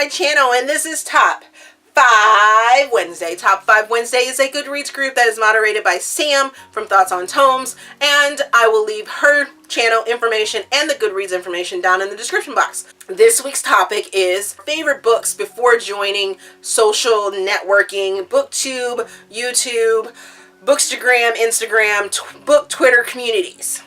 my channel, and this is Top 5 Wednesday. Top 5 Wednesday is a Goodreads group that is moderated by Sam from Thoughts on Tomes, and I will leave her channel information and the Goodreads information down in the description box. This week's topic is favorite books before joining social networking, BookTube, YouTube, Bookstagram, Instagram, book Twitter communities.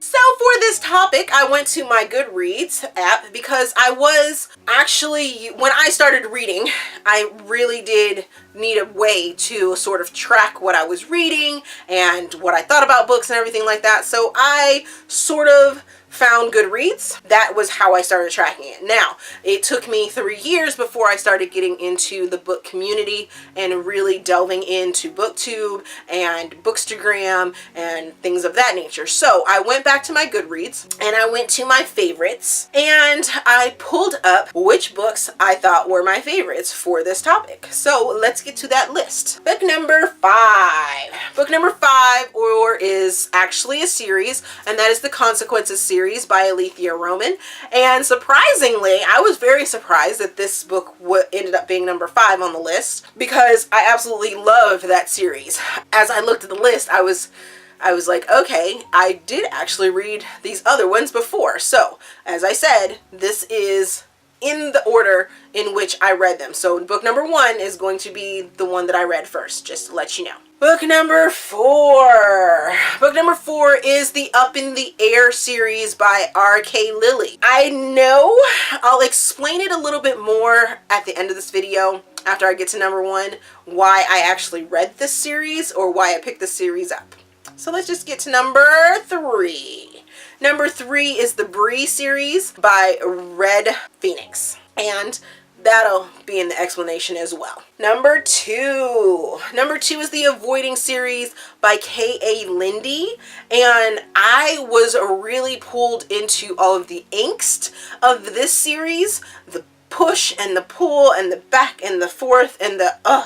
So for this topic, I went to my Goodreads app because I was actually, when I started reading, I really did need a way to sort of track what I was reading and what I thought about books and everything like that. So I sort of found Goodreads. That was how I started tracking it. Now, it took me 3 years before I started getting into the book community and really delving into BookTube and Bookstagram and things of that nature. So I went back to my Goodreads and I went to my favorites and I pulled up which books I thought were my favorites for this topic. So let's get to that list. Book number 5. Book number 5 is actually a series, and that is the Consequences series by Aleatha Romig. And surprisingly, I was very surprised that this book ended up being number 5 on the list because I absolutely love that series. As I looked at the list, I was like, okay, I did actually read these other ones before. So, as I said, this is in the order in which I read them. So book number 1 is going to be the one that I read first, just to let you know. Book number 4. Book number 4 is the Up in the Air series by R.K. Lilley. I know I'll explain it a little bit more at the end of this video after I get to number 1, why I actually read this series or why I picked this series up. So let's just get to number 3. Number 3 is the Brie series by Red Phoenix, and that'll be in the explanation as well. Number 2. Number 2 is the Avoiding series by K.A. Linde, and I was really pulled into all of the angst of this series, the push and the pull and the back and the forth and the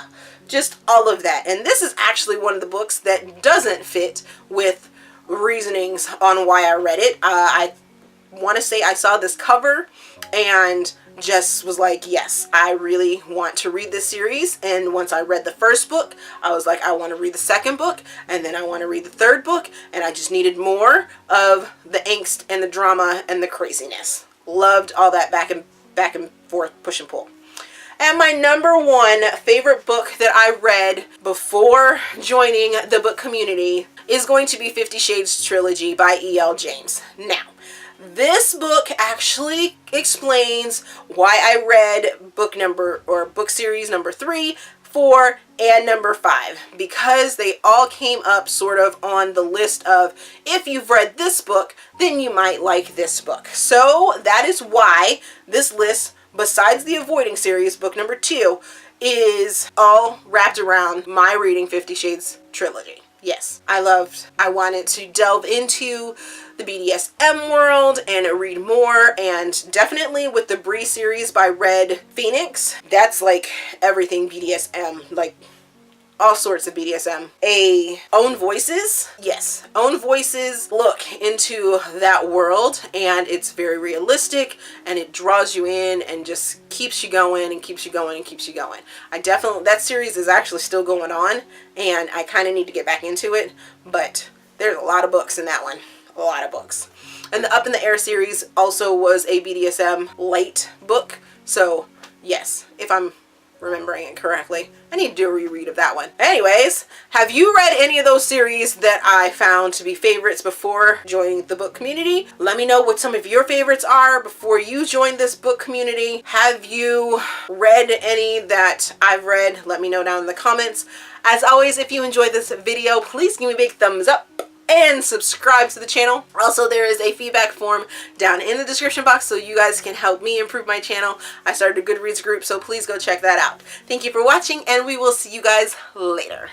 just all of that. And this is actually one of the books that doesn't fit with reasonings on why I read it. I want to say I saw this cover and just was like, yes, I really want to read this series. And once I read the first book, I was like, I want to read the second book, and then I want to read the third book, and I just needed more of the angst and the drama and the craziness. Loved all that back and forth, push and pull. And my number 1 favorite book that I read before joining the book community is going to be 50 Shades Trilogy by E.L. James. Now, this book actually explains why I read book series number 3, 4, and number 5, because they all came up sort of on the list of, if you've read this book, then you might like this book. So that is why this list, besides the Avoiding series, book number 2, is all wrapped around my reading 50 Shades Trilogy. Yes, I wanted to delve into the BDSM world and read more, and definitely with the Brie series by Red Phoenix, that's like everything BDSM, like all sorts of BDSM. Own Voices, yes, Own Voices look into that world, and it's very realistic, and it draws you in and just keeps you going and keeps you going and keeps you going. That series is actually still going on, and I kind of need to get back into it, but there's a lot of books in that one, a lot of books. And the Up in the Air series also was a BDSM light book, so yes, if I'm remembering it correctly, I need to do a reread of that one. Anyways, have you read any of those series that I found to be favorites before joining the book community? Let me know what some of your favorites are before you join this book community. Have you read any that I've read? Let me know down in the comments. As always, if you enjoyed this video, please give me a big thumbs up and subscribe to the channel. Also, there is a feedback form down in the description box so you guys can help me improve my channel. I started a Goodreads group, so please go check that out. Thank you for watching, and we will see you guys later.